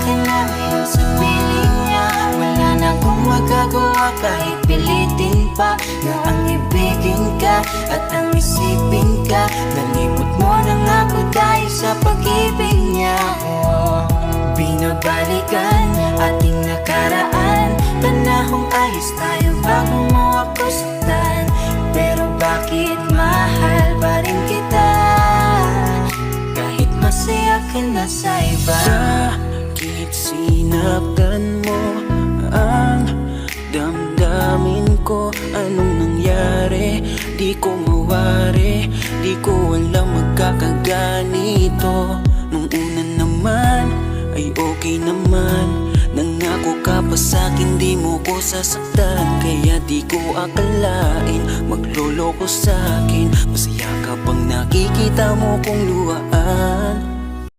akin na ngayon sa piling niya. Wala na akong magagawa kahit pilitin pa na ang ibigin ka at ang isipin ka. Nalimot mo na nga ako dahil sa pag-ibig niya. Binabalikan ating nakaraan, panahong ayos tayo bago mo ako saktan. Pero bakit mahal pa rin kita kahit masaya ka na sa iba? Bakit sinaktan mo ang damdamin ko? Anong nangyari? Di ko mawari, di ko alam magkakaganito. Nung una naman ay okay naman, nangako ka pa sa'kin di mo ko sasaktan. Kaya di ko akalain magloloko sa'kin. Masaya ka bang nakikita mo kong luhaan?